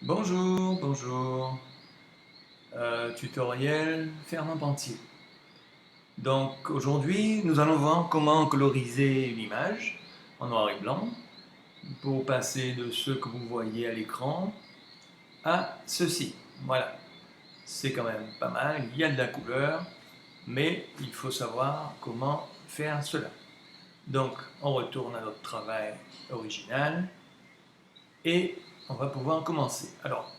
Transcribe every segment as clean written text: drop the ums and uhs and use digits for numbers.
Bonjour, bonjour. Tutoriel Fernand Pentier. Donc aujourd'hui, nous allons voir comment coloriser une image en noir et blanc pour passer de ce que vous voyez à l'écran à ceci. Voilà, c'est quand même pas mal, il y a de la couleur, mais il faut savoir comment faire cela. Donc on retourne à notre travail original et on va pouvoir commencer. Alors,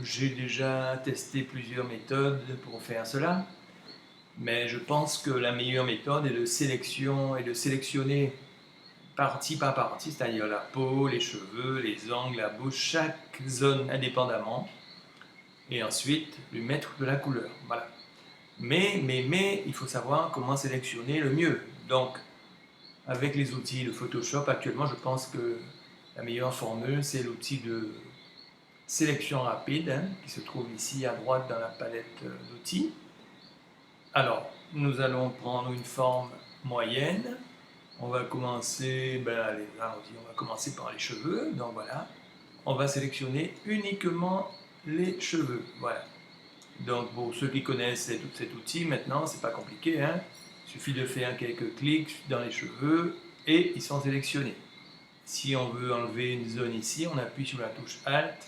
j'ai déjà testé plusieurs méthodes pour faire cela, mais je pense que la meilleure méthode est de sélectionner partie par partie, c'est-à-dire la peau, les cheveux, les ongles, la bouche, chaque zone indépendamment, et ensuite lui mettre de la couleur. Voilà. Mais, il faut savoir comment sélectionner le mieux. Donc, avec les outils de Photoshop, actuellement, je pense que la meilleure formule, c'est l'outil de sélection rapide, hein, qui se trouve ici à droite dans la palette d'outils. Alors, nous allons prendre une forme moyenne. On va commencer, allez, on va commencer par les cheveux. Donc voilà, on va sélectionner uniquement les cheveux. Voilà. Donc pour ceux qui connaissent cet outil, maintenant, c'est pas compliqué, hein. Il suffit de faire quelques clics dans les cheveux et ils sont sélectionnés. Si on veut enlever une zone ici, on appuie sur la touche Alt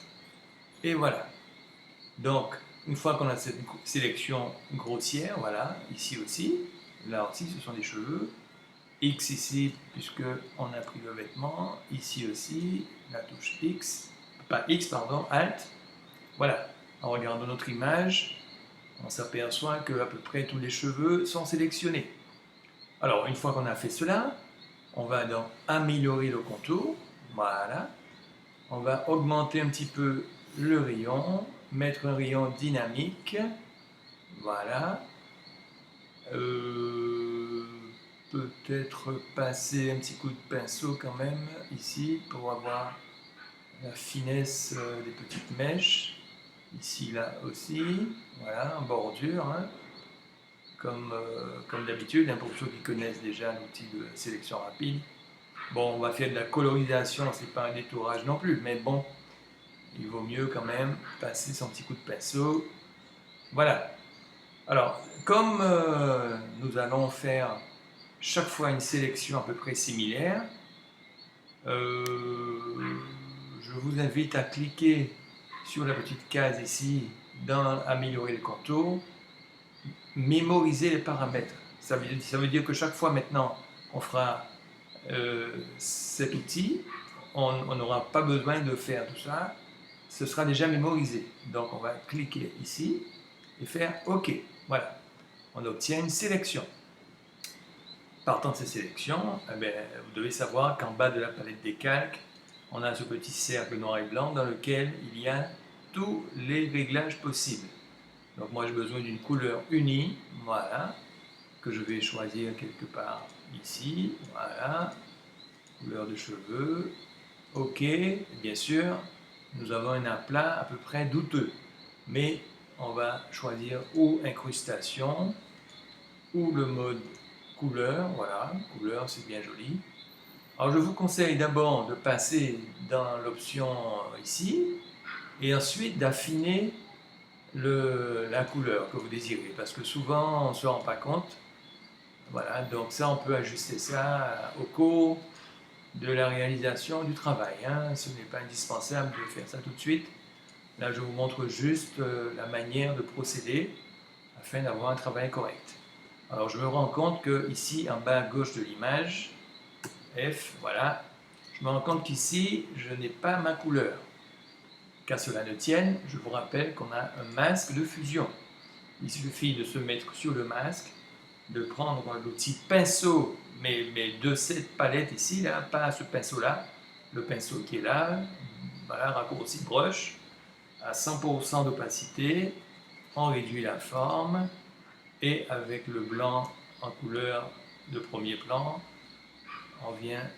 et voilà. Donc, une fois qu'on a cette sélection grossière, voilà, ici aussi, là aussi ce sont des cheveux, X ici puisque on a pris le vêtement, ici aussi, la touche X, pas X pardon, Alt, voilà. En regardant notre image, on s'aperçoit que à peu près tous les cheveux sont sélectionnés. Alors, une fois qu'on a fait cela, on va donc améliorer le contour, voilà, on va augmenter un petit peu le rayon, mettre un rayon dynamique, voilà. Euh, Peut-être passer un petit coup de pinceau quand même ici pour avoir la finesse des petites mèches. Ici, là aussi, voilà, en bordure, hein, comme d'habitude, hein, pour ceux qui connaissent déjà l'outil de sélection rapide. Bon, on va faire de la colorisation, c'est pas un détourage non plus, mais bon, il vaut mieux quand même passer son petit coup de pinceau. Voilà. Alors, comme nous allons faire chaque fois une sélection à peu près similaire, euh, je vous invite à cliquer sur la petite case ici dans améliorer le contour, mémoriser les paramètres. Ça veut dire que chaque fois maintenant qu'on fera cet outil, on n'aura pas besoin de faire tout ça, ce sera déjà mémorisé. Donc on va cliquer ici et faire OK. Voilà, on obtient une sélection. Partant de ces sélections, vous devez savoir qu'en bas de la palette des calques, on a ce petit cercle noir et blanc dans lequel il y a tous les réglages possibles. Donc moi j'ai besoin d'une couleur unie, voilà, que je vais choisir quelque part ici, voilà, couleur de cheveux, OK, bien sûr, nous avons un aplat à peu près douteux, mais on va choisir ou incrustation, ou le mode couleur, voilà, couleur c'est bien joli. Alors je vous conseille d'abord de passer dans l'option ici, et ensuite d'affiner la couleur que vous désirez, parce que souvent on ne se rend pas compte. Voilà, donc ça on peut ajuster ça au cours de la réalisation du travail, hein. Ce n'est pas indispensable de faire ça tout de suite. Là je vous montre juste la manière de procéder afin d'avoir un travail correct. Alors je me rends compte que ici en bas à gauche de l'image, F, voilà, je me rends compte qu'ici je n'ai pas ma couleur. Qu'à cela ne tienne, je vous rappelle qu'on a un masque de fusion. Il suffit de se mettre sur le masque, de prendre l'outil pinceau, mais de cette palette ici, là, pas ce pinceau-là, le pinceau qui est là, voilà, raccourci brush, à 100% d'opacité, on réduit la forme, et avec le blanc en couleur de premier plan, on vient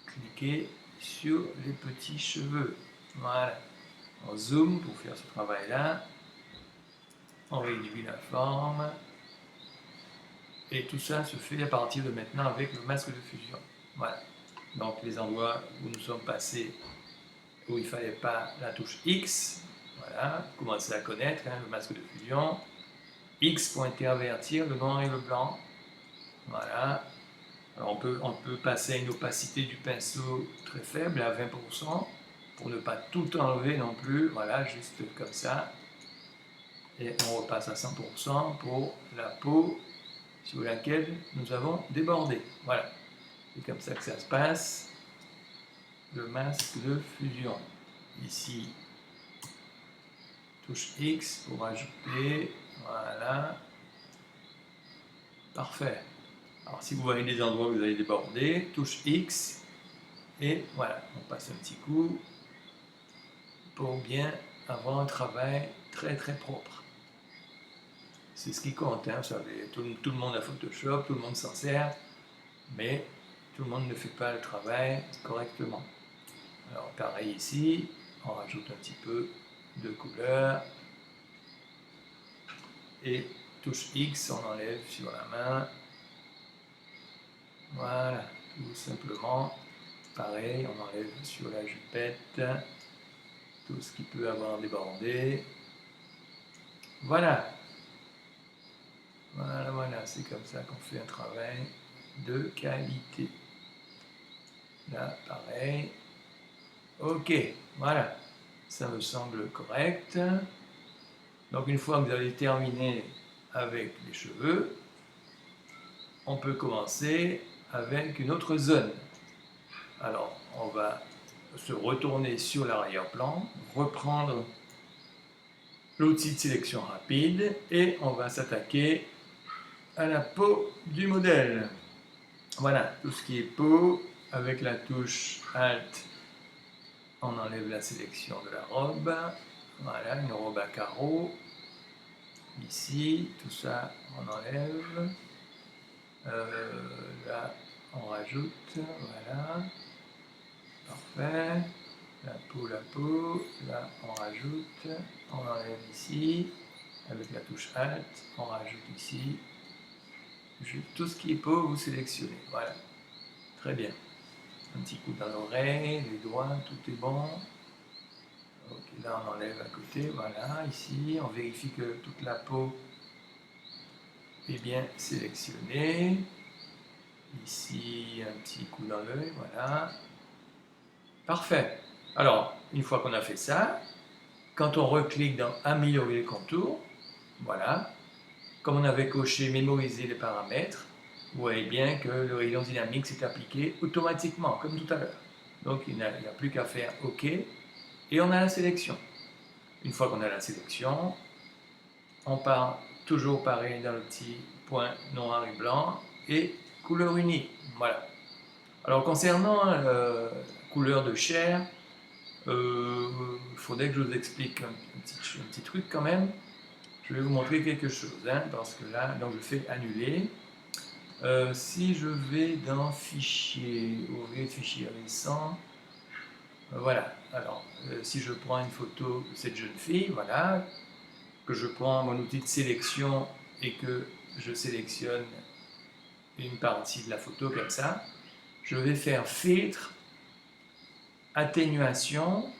cliquer sur les petits cheveux. Voilà, on zoome pour faire ce travail-là, on réduit la forme, et tout ça se fait à partir de maintenant avec le masque de fusion. Voilà. Donc les endroits où nous sommes passés où il ne fallait pas la touche X. Voilà, vous commencez à connaître hein, le masque de fusion. X pour intervertir le noir et le blanc. Voilà. Alors on peut passer à une opacité du pinceau très faible, à 20%, pour ne pas tout enlever non plus. Voilà, juste comme ça. Et on repasse à 100% pour la peau sur laquelle nous avons débordé. Voilà. C'est comme ça que ça se passe. Le masque de fusion. Ici, touche X pour ajouter. Voilà. Parfait. Alors si vous voyez des endroits où vous allez déborder, touche X. Et voilà, on passe un petit coup pour bien avoir un travail très très propre. C'est ce qui compte, hein, vous savez, tout le monde a Photoshop, tout le monde s'en sert, mais tout le monde ne fait pas le travail correctement. Alors pareil ici, on rajoute un petit peu de couleur, et touche X, on enlève sur la main, voilà, tout simplement, pareil, on enlève sur la jupette, tout ce qui peut avoir débordé, voilà. Voilà, voilà, c'est comme ça qu'on fait un travail de qualité. Là, pareil. Ok, voilà, ça me semble correct. Donc une fois que vous avez terminé avec les cheveux, on peut commencer avec une autre zone. Alors, on va se retourner sur l'arrière-plan, reprendre l'outil de sélection rapide et on va s'attaquer à la peau du modèle. Voilà, tout ce qui est peau, avec la touche Alt, on enlève la sélection de la robe. Voilà, une robe à carreaux. Ici, tout ça, on enlève. Là, on rajoute. Voilà, parfait. La peau, là, on rajoute. On enlève ici. Avec la touche Alt, on rajoute ici. Tout ce qui est peau, vous sélectionnez. Voilà. Très bien. Un petit coup dans l'oreille, les doigts, tout est bon. Ok, là on enlève à côté, voilà, ici, on vérifie que toute la peau est bien sélectionnée. Ici, un petit coup dans l'œil, voilà. Parfait. Alors, une fois qu'on a fait ça, quand on reclique dans Améliorer les contours, voilà, comme on avait coché Mémoriser les paramètres, vous voyez bien que le rayon dynamique s'est appliqué automatiquement, comme tout à l'heure. Donc il n'y a plus qu'à faire OK, et on a la sélection. Une fois qu'on a la sélection, on part toujours pareil dans le petit point noir et blanc, et couleur unie. Voilà. Alors concernant la couleur de chair, il faudrait que je vous explique un petit truc quand même. Je vais vous montrer quelque chose, hein, parce que là, donc je fais annuler. Si je vais dans Fichier, ouvrir Fichier récent, voilà. Alors, si je prends une photo de cette jeune fille, voilà, que je prends mon outil de sélection et que je sélectionne une partie de la photo comme ça, je vais faire filtre, atténuation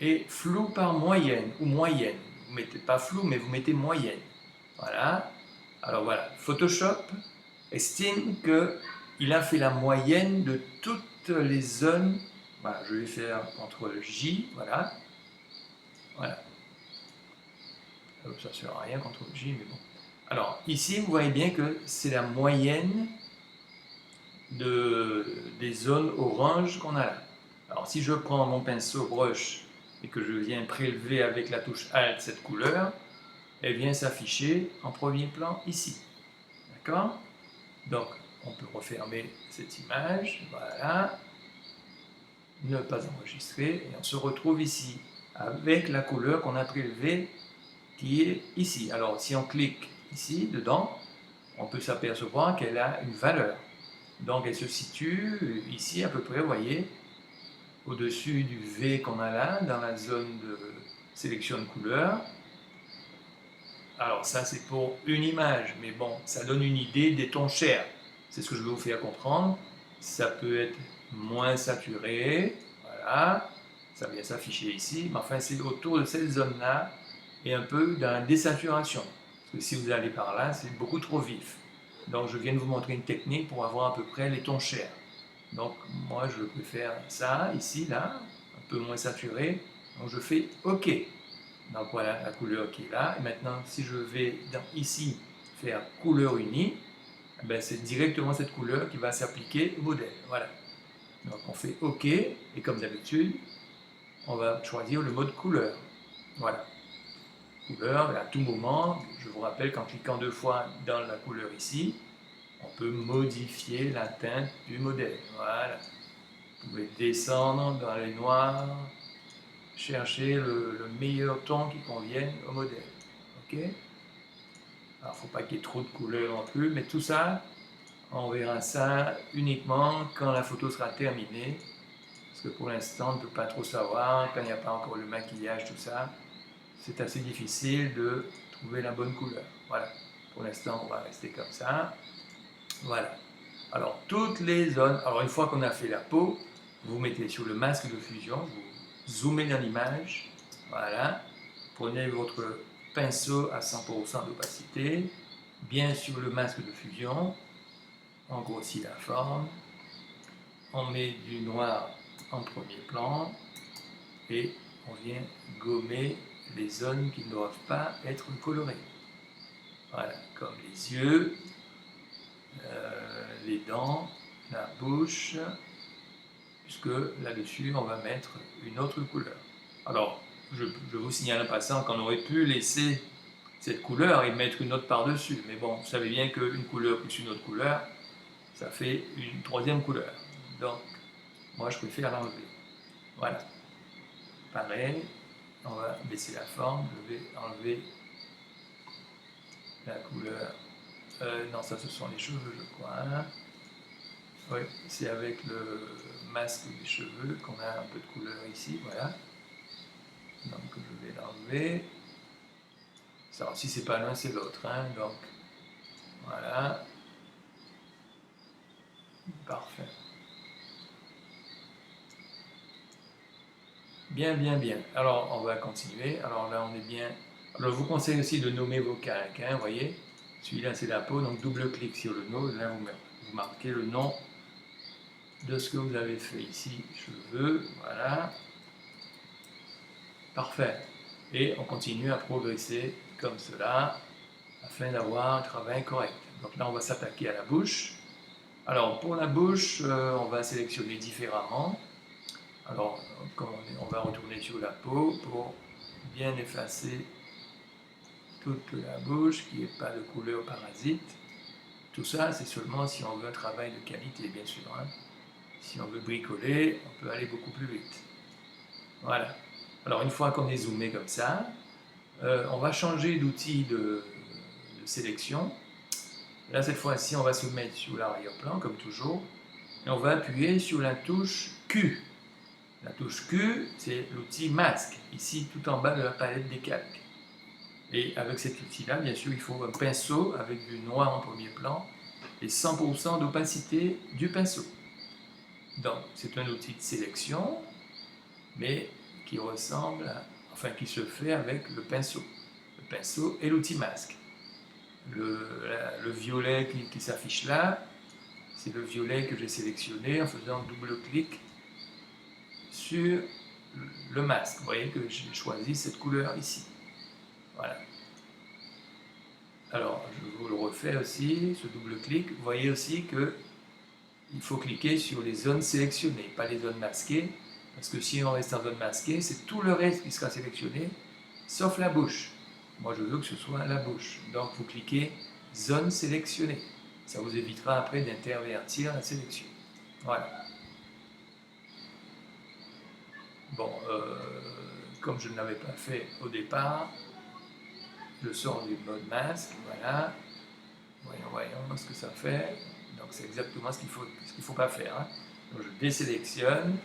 et flou par moyenne ou moyenne. Vous mettez pas flou, mais vous mettez moyenne. Voilà. Alors voilà, Photoshop estime qu'il a fait la moyenne de toutes les zones. Voilà, je vais faire CTRL J, voilà. Voilà. Ça ne sert à rien CTRL J, mais bon. Alors ici, vous voyez bien que c'est la moyenne des zones orange qu'on a là. Alors si je prends mon pinceau brush et que je viens prélever avec la touche Alt cette couleur, elle vient s'afficher en premier plan ici. D'accord? Donc on peut refermer cette image, voilà, ne pas enregistrer, et on se retrouve ici avec la couleur qu'on a prélevée qui est ici. Alors si on clique ici, dedans, on peut s'apercevoir qu'elle a une valeur. Donc elle se situe ici à peu près, vous voyez, au-dessus du V qu'on a là, dans la zone de sélection de couleurs. Alors ça c'est pour une image, mais bon, ça donne une idée des tons chers. C'est ce que je vais vous faire comprendre. Ça peut être moins saturé, voilà. ça vient s'afficher ici, mais enfin c'est autour de cette zone-là et un peu dans la désaturation. Parce que si vous allez par là, c'est beaucoup trop vif. Donc je viens de vous montrer une technique pour avoir à peu près les tons chers. Donc moi je préfère ça, ici, là, un peu moins saturé. Donc je fais OK. Donc voilà la couleur qui est là. Et maintenant si je vais ici faire couleur unie, ben, c'est directement cette couleur qui va s'appliquer au modèle. Voilà. Donc on fait OK et comme d'habitude, on va choisir le mode couleur. Voilà. Couleur, et à tout moment, je vous rappelle qu'en cliquant 2 fois dans la couleur ici, on peut modifier la teinte du modèle. Voilà. Vous pouvez descendre dans les noirs, chercher le meilleur ton qui convienne au modèle. OK? Alors, il ne faut pas qu'il y ait trop de couleurs non plus, mais tout ça, on verra ça uniquement quand la photo sera terminée. Parce que pour l'instant, on ne peut pas trop savoir, quand il n'y a pas encore le maquillage, tout ça. C'est assez difficile de trouver la bonne couleur. Voilà. Pour l'instant, on va rester comme ça. Voilà. Alors, toutes les zones. Alors, une fois qu'on a fait la peau, vous mettez sur le masque de fusion, vous zoomez dans l'image. Voilà. Prenez votre pinceau à 100% d'opacité, bien sur le masque de fusion. On grossit la forme. On met du noir en premier plan et on vient gommer les zones qui ne doivent pas être colorées. Voilà, comme les yeux, les dents, la bouche, puisque là-dessus, on va mettre une autre couleur. Alors, je vous signale en passant qu'on aurait pu laisser cette couleur et mettre une autre par-dessus. Mais bon, vous savez bien qu'une couleur plus une autre couleur, ça fait une troisième couleur. Donc, moi, je préfère l'enlever. Voilà. Pareil, on va baisser la forme, je vais enlever la couleur. Non, ça ce sont les cheveux, je crois. Hein. Oui, c'est avec le masque des cheveux qu'on a un peu de couleur ici, voilà. Donc je vais l'enlever. Alors si c'est pas l'un, c'est l'autre. Hein. Donc voilà. Parfait. Bien, bien, bien. Alors on va continuer. Alors là on est bien. Alors je vous conseille aussi de nommer vos calques, hein, vous voyez. Celui-là c'est la peau, donc double-clic sur le nom. Là vous marquez le nom de ce que vous avez fait ici, cheveux, voilà. Parfait. Et on continue à progresser comme cela afin d'avoir un travail correct. Donc là, on va s'attaquer à la bouche. Alors, pour la bouche, on va sélectionner différemment. Alors, on va retourner sur la peau pour bien effacer toute la bouche, qu'il n'y ait pas de couleur parasite. Tout ça, c'est seulement si on veut un travail de qualité, bien sûr. Hein. Si on veut bricoler, on peut aller beaucoup plus vite. Voilà. Alors, une fois qu'on est zoomé comme ça, on va changer d'outil de sélection. Là, cette fois-ci, on va se mettre sur l'arrière-plan, comme toujours, et on va appuyer sur la touche Q. La touche Q, c'est l'outil masque, ici tout en bas de la palette des calques. Et avec cet outil-là, bien sûr, il faut un pinceau avec du noir en premier plan et 100% d'opacité du pinceau. Donc, c'est un outil de sélection, mais qui ressemble à, enfin, qui se fait avec le pinceau. Le pinceau et l'outil masque. Le violet qui s'affiche là, c'est le violet que j'ai sélectionné en faisant double-clic sur le masque. Vous voyez que j'ai choisi cette couleur ici. Voilà. Alors, je vous le refais aussi, ce double-clic. Vous voyez aussi que il faut cliquer sur les zones sélectionnées, pas les zones masquées, parce que si on reste en zone masquée, c'est tout le reste qui sera sélectionné, sauf la bouche. Moi, je veux que ce soit la bouche. Donc, vous cliquez zone sélectionnée. Ça vous évitera après d'intervertir la sélection. Voilà. Bon, comme je ne l'avais pas fait au départ, je sors du mode masque, voilà. Voyons ce que ça fait. Donc c'est exactement ce qu'il faut pas faire. Hein. Donc je désélectionne,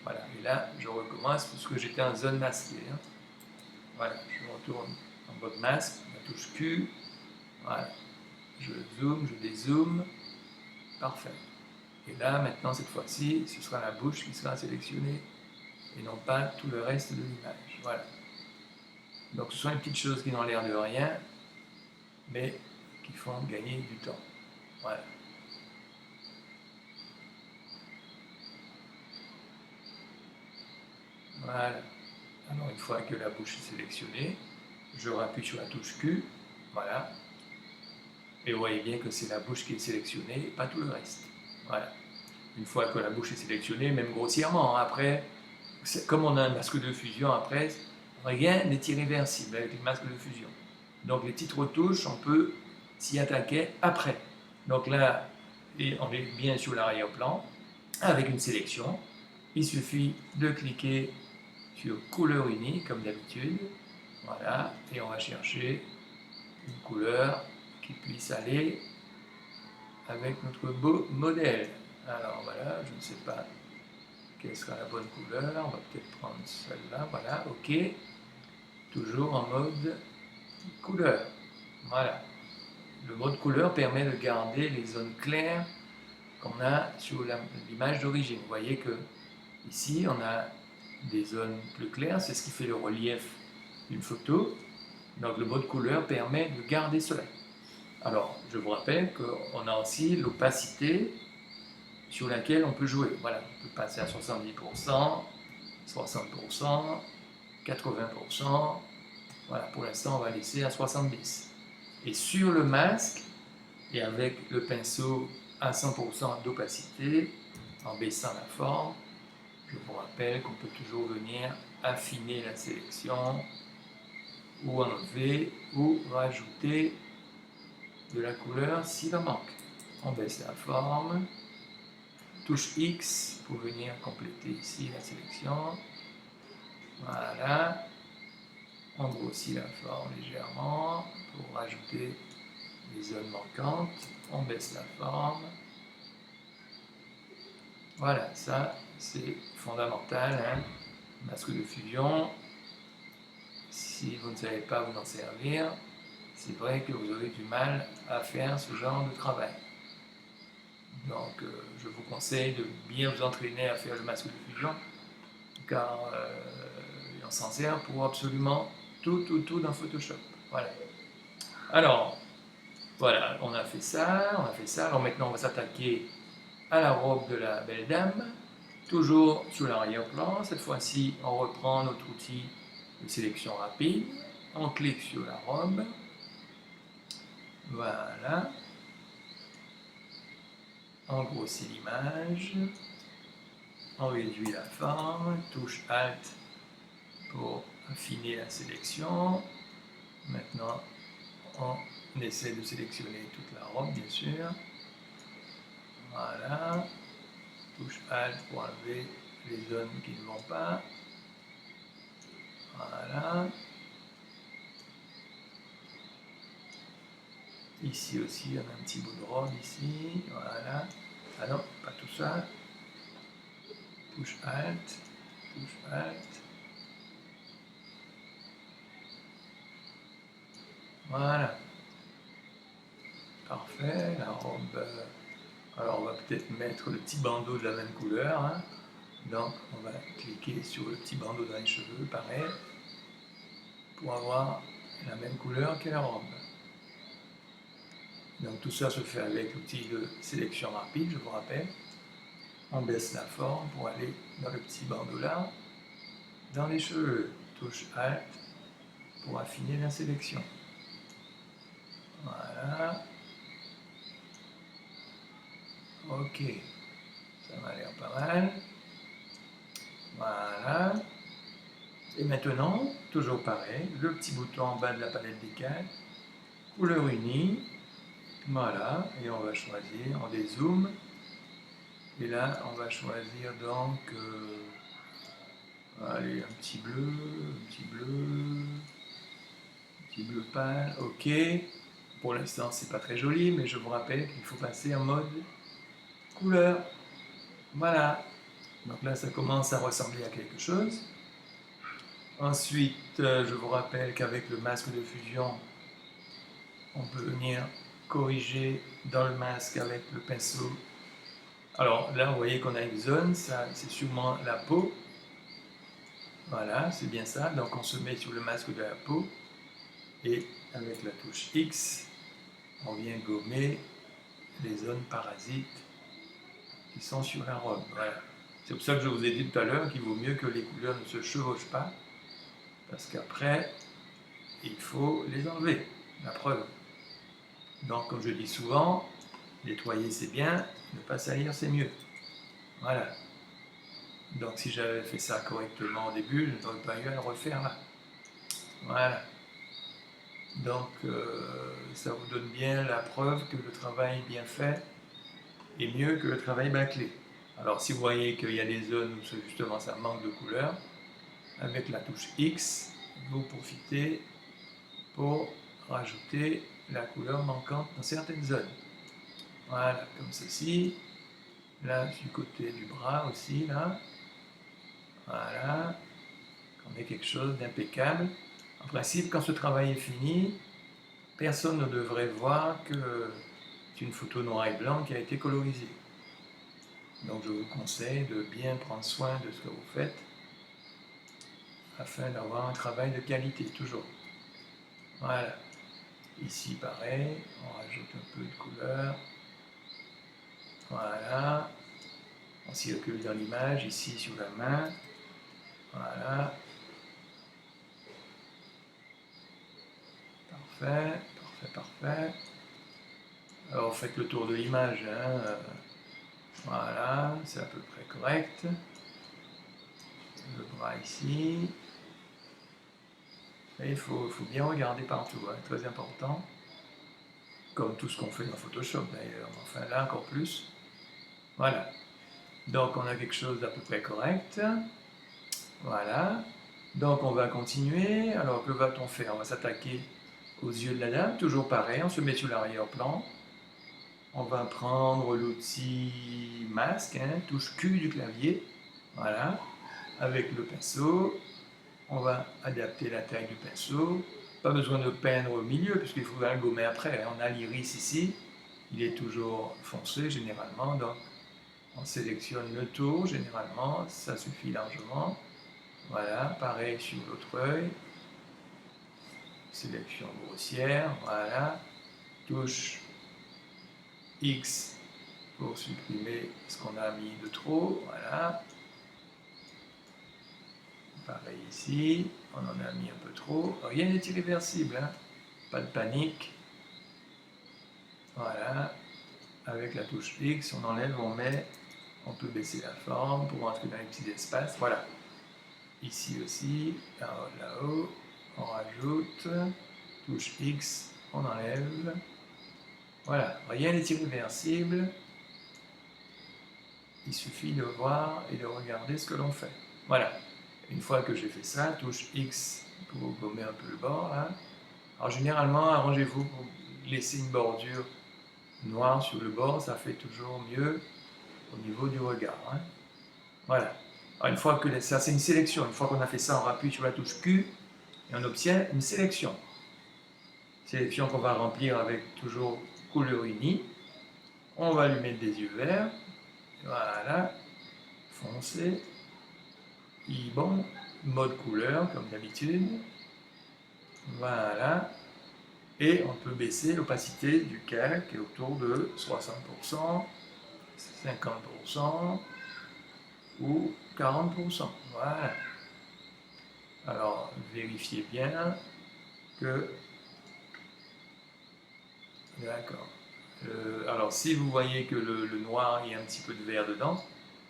voilà. Et là, je recommence puisque j'étais en zone masquée. Hein. Voilà, je retourne en mode masque, la touche Q, voilà. Je zoome, je dézoome, parfait. Et là, maintenant, cette fois-ci, ce sera la bouche qui sera sélectionnée. et non pas tout le reste de l'image. Voilà. Donc ce sont les petites choses qui n'ont l'air de rien, mais qui font gagner du temps. Voilà. Voilà. Alors une fois que la bouche est sélectionnée, je rappuie sur la touche Q. Voilà. Et vous voyez bien que c'est la bouche qui est sélectionnée et pas tout le reste. Voilà. Une fois que la bouche est sélectionnée, même grossièrement, après, comme on a un masque de fusion après, rien n'est irréversible avec les masques de fusion. Donc les petites retouches, on peut s'y attaquer après. Donc là, on est bien sur l'arrière-plan, avec une sélection. Il suffit de cliquer sur couleur unie, comme d'habitude. Voilà, et on va chercher une couleur qui puisse aller avec notre beau modèle. Alors voilà, je ne sais pas quelle sera la bonne couleur, on va peut-être prendre celle-là, voilà, ok. Toujours en mode couleur, voilà. Le mode couleur permet de garder les zones claires qu'on a sur l'image d'origine. Vous voyez que ici on a des zones plus claires, c'est ce qui fait le relief d'une photo. Donc le mode couleur permet de garder cela. Alors, je vous rappelle qu'on a aussi l'opacité sur laquelle on peut jouer. Voilà, on peut passer à 70%, 60%, 80%. Voilà, pour l'instant, on va laisser à 70%. Et sur le masque, et avec le pinceau à 100% d'opacité, en baissant la forme, je vous rappelle qu'on peut toujours venir affiner la sélection, ou enlever, ou rajouter de la couleur s'il en manque. On baisse la forme, touche X pour venir compléter ici la sélection. Voilà. On grossit la forme légèrement pour rajouter les zones manquantes. On baisse la forme. Voilà, ça c'est fondamental, hein. Masque de fusion. Si vous ne savez pas vous en servir, c'est vrai que vous aurez du mal à faire ce genre de travail. Donc je vous conseille de bien vous entraîner à faire le masque de fusion, car on s'en sert pour absolument tout dans Photoshop. Voilà. Alors, voilà, on a fait ça. Alors maintenant on va s'attaquer à la robe de la belle dame, toujours sur l'arrière-plan. Cette fois-ci, on reprend notre outil de sélection rapide. On clique sur la robe. Voilà. On grossit l'image. On réduit la forme. Touche Alt pour affiner la sélection. Maintenant, on essaie de sélectionner toute la robe, bien sûr. Voilà. Touche Alt pour enlever les zones qui ne vont pas. Voilà. Ici aussi, on a un petit bout de robe ici. Voilà. Ah non, pas tout ça. Touche Alt. Touche Alt. Voilà. Parfait. La robe. Alors, on va peut-être mettre le petit bandeau de la même couleur, hein. Donc, on va cliquer sur le petit bandeau dans les cheveux, pareil, pour avoir la même couleur que la robe. Donc, tout ça se fait avec l'outil de sélection rapide, je vous rappelle. On baisse la forme pour aller dans le petit bandeau là, dans les cheveux. Touche Alt pour affiner la sélection. Voilà. Ok, ça m'a l'air pas mal. Voilà. Et maintenant, toujours pareil, le petit bouton en bas de la palette des cartes, couleur unie. Voilà, et on va choisir, on dézoome. Et là, on va choisir donc, allez, un petit bleu, un petit bleu pâle, ok. Pour l'instant, c'est pas très joli, mais je vous rappelle qu'il faut passer en mode couleur. Voilà. Donc là, ça commence à ressembler à quelque chose. Ensuite, je vous rappelle qu'avec le masque de fusion, on peut venir corriger dans le masque avec le pinceau. Alors là, vous voyez qu'on a une zone, ça c'est sûrement la peau. Voilà, c'est bien ça. Donc on se met sur le masque de la peau et avec la touche X, on vient gommer les zones parasites qui sont sur la robe. Voilà. C'est pour ça que je vous ai dit tout à l'heure qu'il vaut mieux que les couleurs ne se chevauchent pas, parce qu'après, il faut les enlever, la preuve. Donc, comme je dis souvent, nettoyer c'est bien, ne pas salir c'est mieux. Voilà. Donc, si j'avais fait ça correctement au début, je n'aurais pas eu à le refaire là. Voilà. Donc, ça vous donne bien la preuve que le travail bien fait est mieux que le travail bâclé. Alors, si vous voyez qu'il y a des zones où justement ça manque de couleur, avec la touche X, vous profitez pour rajouter la couleur manquante dans certaines zones. Voilà, comme ceci. Là, du côté du bras aussi, là. Voilà. On ait quelque chose d'impeccable. En principe, quand ce travail est fini, personne ne devrait voir que c'est une photo noir et blanc qui a été colorisée. Donc je vous conseille de bien prendre soin de ce que vous faites afin d'avoir un travail de qualité, toujours. Voilà. Ici, pareil, on rajoute un peu de couleur. Voilà. On circule dans l'image, ici sur la main. Voilà. Parfait, parfait, parfait. Alors, faites le tour de l'image. Hein. Voilà, c'est à peu près correct. Le bras ici. Et il faut bien regarder partout, hein, très important. Comme tout ce qu'on fait dans Photoshop d'ailleurs. Enfin, là encore plus. Voilà. Donc, on a quelque chose d'à peu près correct. Voilà. Donc, on va continuer. Alors, que va-t-on faire? On va s'attaquer aux yeux de la dame. Toujours pareil, on se met sur l'arrière-plan. On va prendre l'outil masque, hein, touche Q du clavier. Voilà. Avec le pinceau. On va adapter la taille du pinceau. Pas besoin de peindre au milieu, puisqu'il faudra le gommer après. On a l'iris ici. Il est toujours foncé, généralement. Donc, on sélectionne le tour, généralement. Ça suffit largement. Voilà. Pareil sur l'autre œil. Sélection grossière. Voilà. Touche X pour supprimer ce qu'on a mis de trop. Voilà. Pareil ici, on en a mis un peu trop. Rien n'est irréversible, hein. Pas de panique. Voilà. Avec la touche X, on enlève, on met, on peut baisser la forme pour entrer dans les petits espaces. Voilà. Ici aussi, là-haut, on rajoute. Touche X, on enlève. Voilà. Rien n'est irréversible. Il suffit de voir et de regarder ce que l'on fait. Voilà. Une fois que j'ai fait ça, touche X pour gommer un peu le bord. Là. Alors généralement, arrangez-vous pour laisser une bordure noire sur le bord, ça fait toujours mieux au niveau du regard. Hein. Voilà. Alors une fois que ça, c'est une sélection. Une fois qu'on a fait ça, on appuie sur la touche Q et on obtient une sélection. Sélection qu'on va remplir avec toujours couleur unie. On va lui mettre des yeux verts. Voilà. Foncé. Bon, mode couleur comme d'habitude. Voilà. Et on peut baisser l'opacité du calque autour de 60%, 50% ou 40%. Voilà. Alors, vérifiez bien que... D'accord. Alors, si vous voyez que le noir, il y a un petit peu de vert dedans,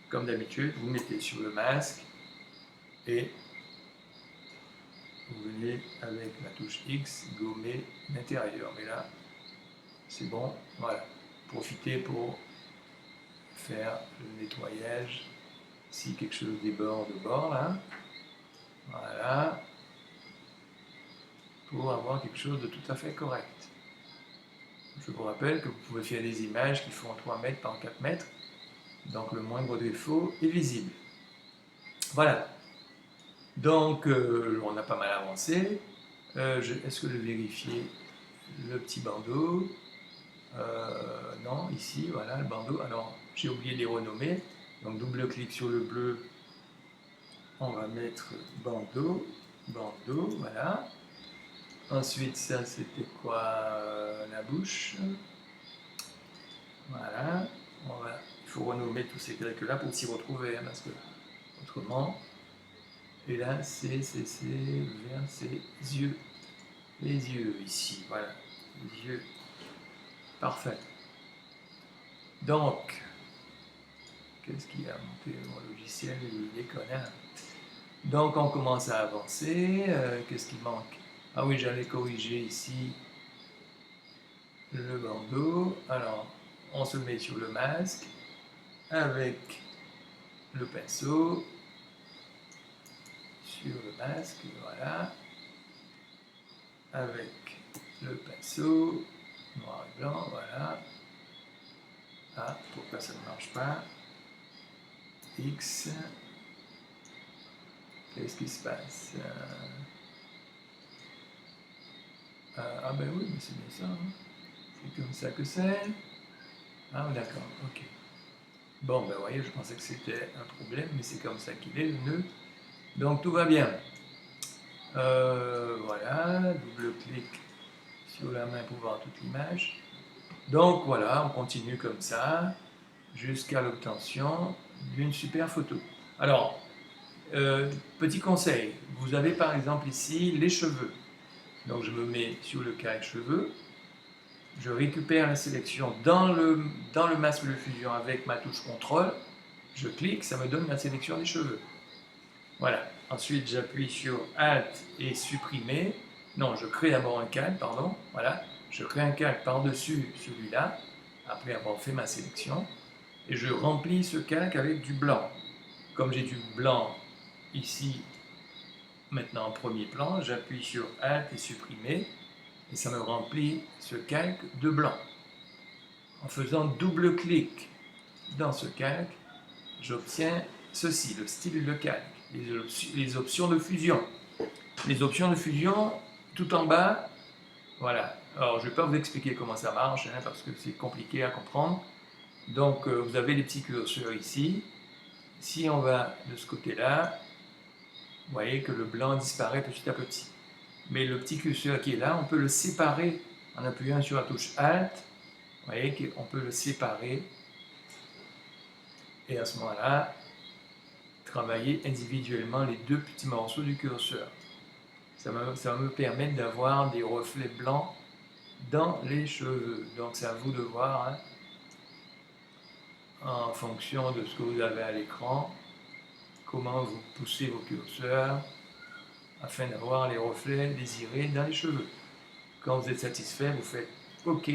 comme d'habitude, vous mettez sur le masque et vous venez avec la touche X gommer l'intérieur. Mais là, c'est bon. Voilà. Profitez pour faire le nettoyage si quelque chose déborde de bord là. Voilà. Pour avoir quelque chose de tout à fait correct. Je vous rappelle que vous pouvez faire des images qui font 3 mètres par 4 mètres. Donc le moindre défaut est visible. Voilà. Donc on a pas mal avancé. Est-ce que je vais vérifier le petit bandeau? Non, ici, voilà le bandeau. Alors j'ai oublié de les renommer. Donc double clic sur le bleu on va mettre bandeau, voilà. Ensuite, ça c'était quoi? La bouche. Voilà. Il faut renommer tous ces calculs-là pour s'y retrouver, hein, parce que autrement. Et là, c'est vers ses yeux. Les yeux ici, voilà. Les yeux. Parfait. Donc, qu'est-ce qu'il a monté mon logiciel? Il est connard. Donc, on commence à avancer. Qu'est-ce qui manque? Ah oui, j'allais corriger ici le bandeau. Alors, on se met sur le masque avec le pinceau sur le masque, voilà, avec le pinceau noir et blanc, voilà. Ah, pourquoi ça ne marche pas? X, qu'est-ce qui se passe? Ah ben oui, mais c'est bien ça, hein. C'est comme ça que c'est. Ah d'accord, ok. Bon, ben vous voyez, je pensais que c'était un problème, mais c'est comme ça qu'il est, le nœud. Donc tout va bien. Voilà, double-clic sur la main pour voir toute l'image. Donc voilà, on continue comme ça jusqu'à l'obtention d'une super photo. Alors, petit conseil, vous avez par exemple ici les cheveux. Donc je me mets sur le calque cheveux, je récupère la sélection dans le masque de fusion avec ma touche contrôle, je clique, ça me donne la sélection des cheveux. Voilà. Ensuite, j'appuie sur Alt et supprimer. Non, je crée d'abord un calque, pardon. Voilà. Je crée un calque par-dessus celui-là, après avoir fait ma sélection. Et je remplis ce calque avec du blanc. Comme j'ai du blanc ici, maintenant en premier plan, j'appuie sur Alt et supprimer. Et ça me remplit ce calque de blanc. En faisant double-clic dans ce calque, j'obtiens ceci, le style de calque, les options de fusion. Les options de fusion, tout en bas, voilà. Alors, je ne vais pas vous expliquer comment ça marche, hein, parce que c'est compliqué à comprendre. Donc, vous avez les petits curseurs ici. Si on va de ce côté-là, vous voyez que le blanc disparaît petit à petit. Mais le petit curseur qui est là, on peut le séparer en appuyant sur la touche Alt. Vous voyez qu'on peut le séparer. Et à ce moment-là, travailler individuellement les deux petits morceaux du curseur. Ça va me permettre d'avoir des reflets blancs dans les cheveux. Donc c'est à vous de voir, hein, en fonction de ce que vous avez à l'écran, comment vous poussez vos curseurs afin d'avoir les reflets désirés dans les cheveux. Quand vous êtes satisfait, vous faites OK.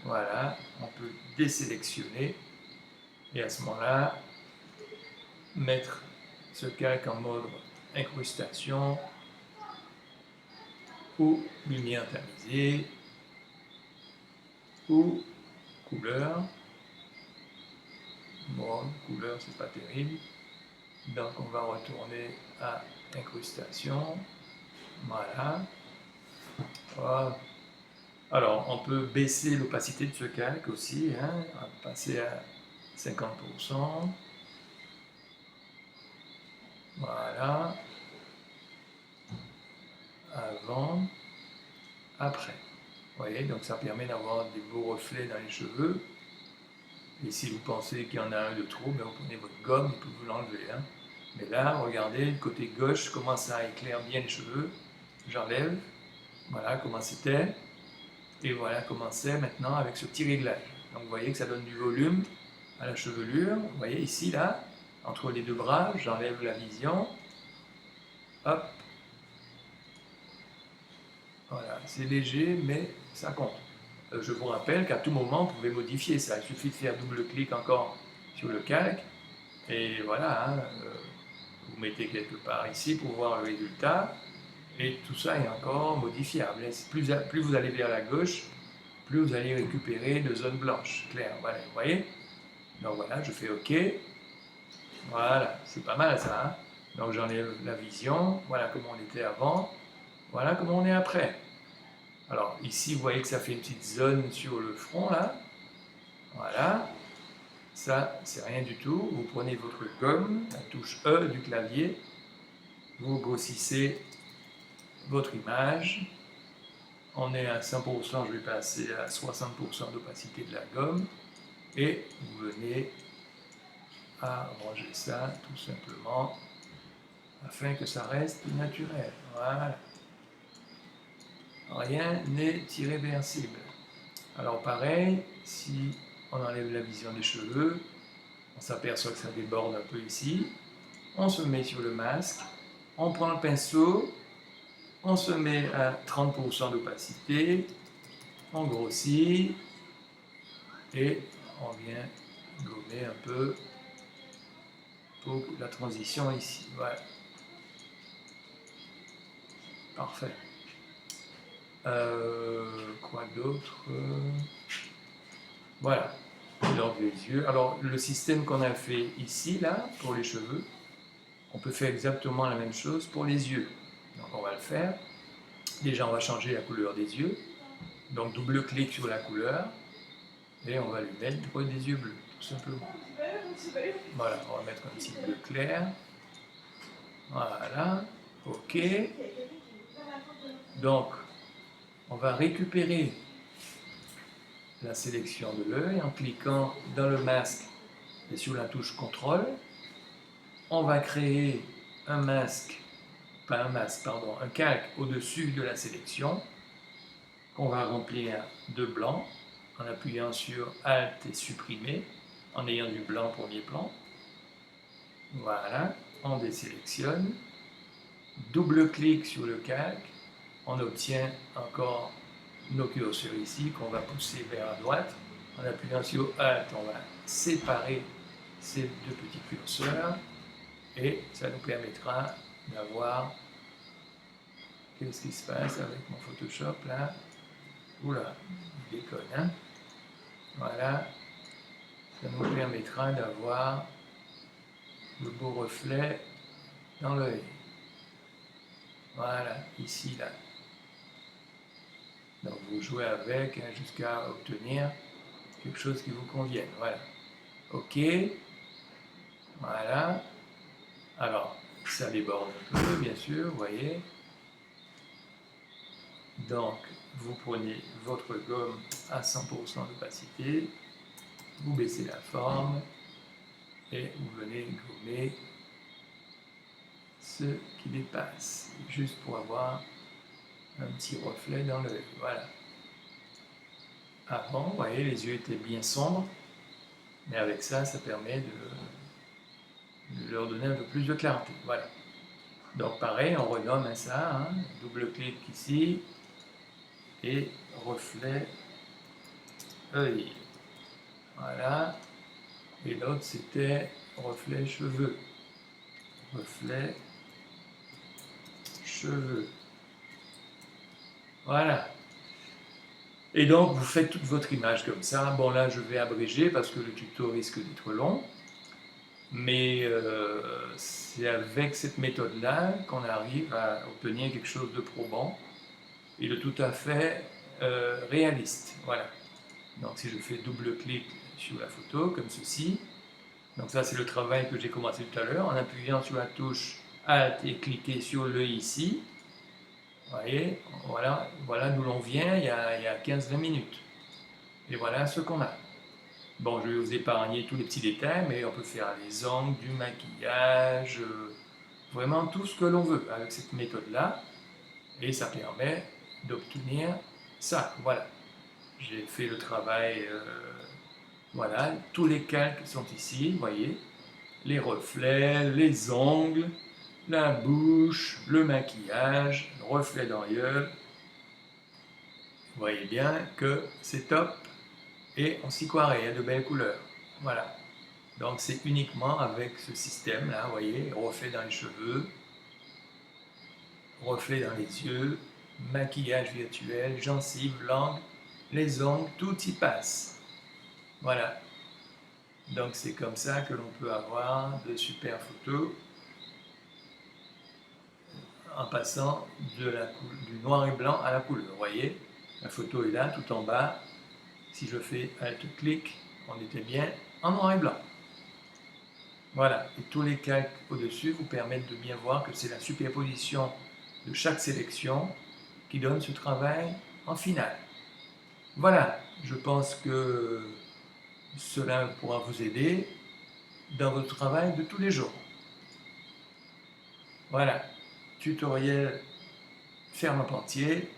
Voilà, on peut désélectionner et à ce moment-là, mettre ce calque en mode incrustation ou lumière tamisée ou couleur. Bon, couleur, c'est pas terrible. Donc, on va retourner à incrustation. Voilà. Voilà. Alors, on peut baisser l'opacité de ce calque aussi, hein. On va passer à 50%. Voilà. Avant, après. Vous voyez, donc ça permet d'avoir des beaux reflets dans les cheveux. Et si vous pensez qu'il y en a un de trop, ben vous prenez votre gomme et vous l'enlevez, hein. Mais là, regardez, le côté gauche commence à éclairer bien les cheveux. J'enlève. Voilà comment c'était. Et voilà comment c'est maintenant avec ce petit réglage. Donc vous voyez que ça donne du volume à la chevelure. Vous voyez ici, là, entre les deux bras, j'enlève la vision. Hop. Voilà, c'est léger, mais ça compte. Je vous rappelle qu'à tout moment, vous pouvez modifier ça. Il suffit de faire double-clic encore sur le calque. Et voilà, hein, vous mettez quelque part ici pour voir le résultat. Et tout ça est encore modifiable. Plus vous allez vers la gauche, plus vous allez récupérer de zones blanches claires. Voilà, vous voyez? Donc voilà, je fais OK. Voilà, c'est pas mal ça, hein. Donc j'enlève la vision. Voilà comment on était avant. Voilà comment on est après. Alors ici, vous voyez que ça fait une petite zone sur le front, là. Voilà. Ça, c'est rien du tout. Vous prenez votre gomme, la touche E du clavier, vous grossissez votre image. On est à 100%, je vais passer à 60% d'opacité de la gomme. Et vous venez arranger ça tout simplement afin que ça reste naturel. Voilà. Rien n'est irréversible. Alors pareil, si on enlève la vision des cheveux, on s'aperçoit que ça déborde un peu ici. On se met sur le masque, on prend le pinceau, on se met à 30% d'opacité, on grossit et on vient gommer un peu pour la transition ici. Voilà. Parfait. Quoi d'autre? Voilà. Donc les yeux. Alors le système qu'on a fait ici, là, pour les cheveux, on peut faire exactement la même chose pour les yeux. Donc on va le faire. Déjà on va changer la couleur des yeux. Donc double-clic sur la couleur et on va lui mettre des yeux bleus, tout simplement. Voilà, on va mettre un petit bleu clair. Voilà, ok. Donc, on va récupérer la sélection de l'œil en cliquant dans le masque et sur la touche CTRL. On va créer un masque, pas un masque, pardon, un calque au-dessus de la sélection qu'on va remplir de blanc en appuyant sur Alt et supprimer en ayant du blanc premier plan. Voilà, on désélectionne, double-clic sur le calque, on obtient encore nos curseurs ici qu'on va pousser vers la droite. En appuyant sur Alt, on va séparer ces deux petits curseurs et ça nous permettra d'avoir... Qu'est-ce qui se passe avec mon Photoshop là? Oula, il déconne, hein? Voilà, ça nous permettra d'avoir le beau reflet dans l'œil. Voilà, ici, là. Donc vous jouez avec hein, jusqu'à obtenir quelque chose qui vous convienne. Voilà. OK. Voilà. Alors, ça déborde un peu, bien sûr, vous voyez. Donc, vous prenez votre gomme à 100% d'opacité, vous baissez la forme et vous venez gommer ce qui dépasse, juste pour avoir un petit reflet dans l'œil. Voilà. Avant, vous voyez, les yeux étaient bien sombres, mais avec ça, ça permet de leur donner un peu plus de clarté. Voilà. Donc pareil, on renomme ça, hein, double-clic ici, et reflet œil. Voilà. Et l'autre, c'était reflet cheveux. Reflet cheveux. Voilà. Et donc, vous faites toute votre image comme ça. Bon, là, je vais abréger parce que le tuto risque d'être long. Mais c'est avec cette méthode-là qu'on arrive à obtenir quelque chose de probant et de tout à fait réaliste. Voilà. Donc, si je fais double-clic sur la photo, comme ceci, donc ça, c'est le travail que j'ai commencé tout à l'heure, en appuyant sur la touche Alt et cliquer sur l'œil ici. Vous voyez, voilà d'où l'on vient il y a 15-20 minutes. Et voilà ce qu'on a. Bon, je vais vous épargner tous les petits détails, mais on peut faire les ongles, du maquillage, vraiment tout ce que l'on veut avec cette méthode-là. Et ça permet d'obtenir ça. Voilà. J'ai fait le travail, voilà, tous les calques sont ici, vous voyez. Les reflets, les ongles, la bouche, le maquillage, le reflet dans l'œil. Vous voyez bien que c'est top. Et on s'y croirait, il y a de belles couleurs. Voilà. Donc c'est uniquement avec ce système-là, vous voyez, reflet dans les cheveux, reflet dans les yeux, maquillage virtuel, gencives, langue, les ongles, tout y passe. Voilà. Donc c'est comme ça que l'on peut avoir de super photos en passant du noir et blanc à la couleur. Vous voyez, la photo est là, tout en bas. Si je fais Alt-clic, on était bien en noir et blanc. Voilà, et tous les calques au-dessus vous permettent de bien voir que c'est la superposition de chaque sélection qui donne ce travail en finale. Voilà, je pense que cela pourra vous aider dans votre travail de tous les jours. Voilà, tutoriel ferme-pentier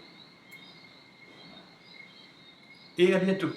et à bientôt.